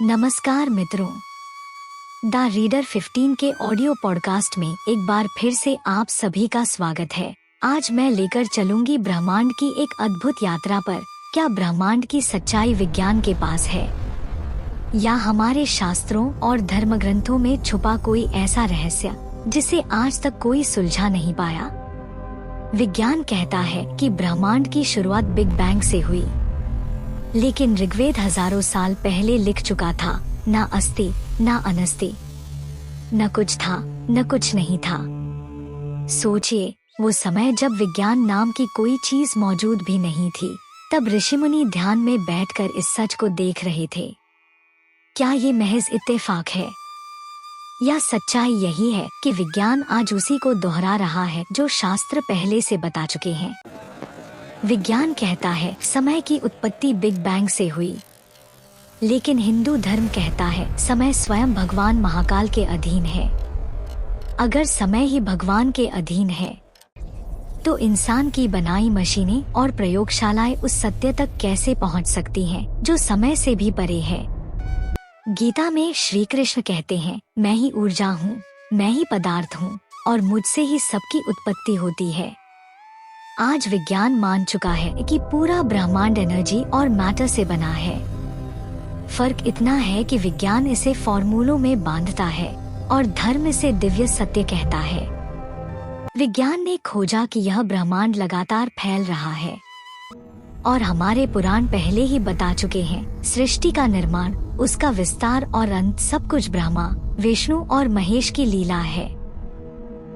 नमस्कार मित्रों, the reader 15 के ऑडियो पॉडकास्ट में एक बार फिर से आप सभी का स्वागत है। आज मैं लेकर चलूंगी ब्रह्मांड की एक अद्भुत यात्रा पर। क्या ब्रह्मांड की सच्चाई विज्ञान के पास है या हमारे शास्त्रों और धर्म ग्रंथों में छुपा कोई ऐसा रहस्य जिसे आज तक कोई सुलझा नहीं पाया? विज्ञान कहता है कि ब्रह्मांड की शुरुआत बिग बैंग से हुई, लेकिन ऋग्वेद हजारों साल पहले लिख चुका था, ना अस्ति ना अनस्ति, न कुछ था न कुछ नहीं था। सोचिए, वो समय जब विज्ञान नाम की कोई चीज मौजूद भी नहीं थी। तब ऋषिमुनि ध्यान में बैठकर इस सच को देख रहे थे। क्या ये महज इत्तेफाक है या सच्चाई यही है कि विज्ञान आज उसी को दोहरा रहा है जो शास्त्र पहले से बता चुके हैं? विज्ञान कहता है समय की उत्पत्ति बिग बैंग से हुई, लेकिन हिंदू धर्म कहता है समय स्वयं भगवान महाकाल के अधीन है। अगर समय ही भगवान के अधीन है, तो इंसान की बनाई मशीनें और प्रयोगशालाएं उस सत्य तक कैसे पहुंच सकती हैं जो समय से भी परे है? गीता में श्री कृष्ण कहते हैं, मैं ही ऊर्जा हूँ, मैं ही पदार्थ हूँ और मुझसे ही सबकी उत्पत्ति होती है। आज विज्ञान मान चुका है कि पूरा ब्रह्मांड एनर्जी और मैटर से बना है। फर्क इतना है कि विज्ञान इसे फॉर्मूलों में बांधता है और धर्म इसे दिव्य सत्य कहता है। विज्ञान ने खोजा कि यह ब्रह्मांड लगातार फैल रहा है और हमारे पुराण पहले ही बता चुके हैं। सृष्टि का निर्माण, उसका विस्तार और अंत सब कुछ ब्रह्मा, विष्णु और महेश की लीला है।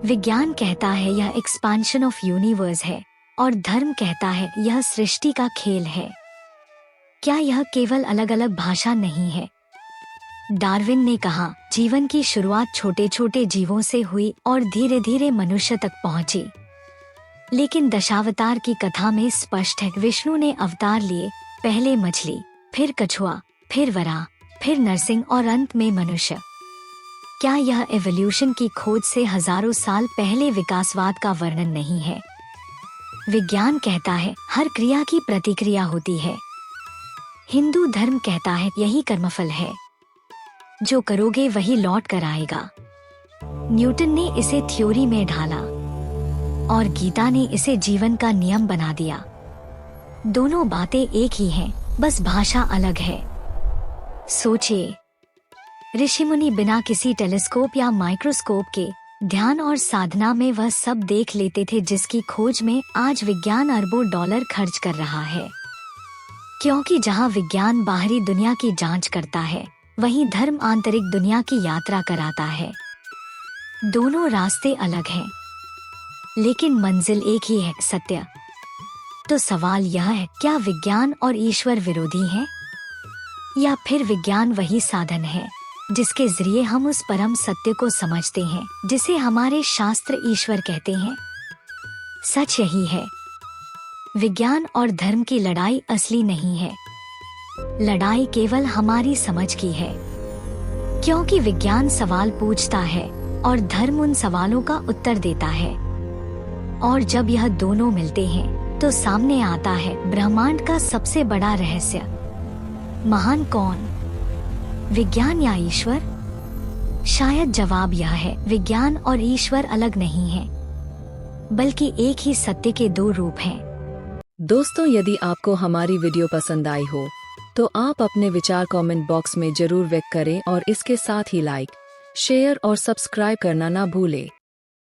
विज्ञान कहता है यह एक्सपेंशन ऑफ यूनिवर्स है और धर्म कहता है यह सृष्टि का खेल है। क्या यह केवल अलग अलग भाषा नहीं है? डार्विन ने कहा, जीवन की शुरुआत छोटे छोटे जीवों से हुई और धीरे धीरे मनुष्य तक पहुंची। लेकिन दशावतार की कथा में स्पष्ट है, विष्णु ने अवतार लिए, पहले मछली, फिर कछुआ, फिर वराह, फिर नरसिंह और अंत में मनुष्य। क्या यह एवोल्यूशन की खोज से हजारों साल पहले विकासवाद का वर्णन नहीं है? विज्ञान कहता है हर क्रिया की प्रतिक्रिया होती है। हिंदू धर्म कहता है यही कर्मफल है, जो करोगे वही लौट कर आएगा। न्यूटन ने इसे थ्योरी में ढाला और गीता ने इसे जीवन का नियम बना दिया। दोनों बातें एक ही हैं, बस भाषा अलग है। सोचिए, ऋषिमुनि बिना किसी टेलीस्कोप या माइक्रोस्कोप के ध्यान और साधना में वह सब देख लेते थे जिसकी खोज में आज विज्ञान अरबों डॉलर खर्च कर रहा है। क्योंकि जहां विज्ञान बाहरी दुनिया की जांच करता है, वहीं धर्म आंतरिक दुनिया की यात्रा कराता है। दोनों रास्ते अलग हैं, लेकिन मंजिल एक ही है, सत्य। तो सवाल यह है, क्या विज्ञान और ईश्वर विरोधी हैं? या फिर विज्ञान वही साधन है जिसके जरिए हम उस परम सत्य को समझते हैं जिसे हमारे शास्त्र ईश्वर कहते हैं? सच यही है, विज्ञान और धर्म की लड़ाई असली नहीं है। लड़ाई केवल हमारी समझ की है, क्योंकि विज्ञान सवाल पूछता है और धर्म उन सवालों का उत्तर देता है। और जब यह दोनों मिलते हैं तो सामने आता है ब्रह्मांड का सबसे बड़ा रहस्य। महान कौन, विज्ञान या ईश्वर? शायद जवाब यह है, विज्ञान और ईश्वर अलग नहीं हैं, बल्कि एक ही सत्य के दो रूप हैं। दोस्तों, यदि आपको हमारी वीडियो पसंद आई हो तो आप अपने विचार कमेंट बॉक्स में जरूर व्यक्त करें और इसके साथ ही लाइक, शेयर और सब्सक्राइब करना ना भूलें।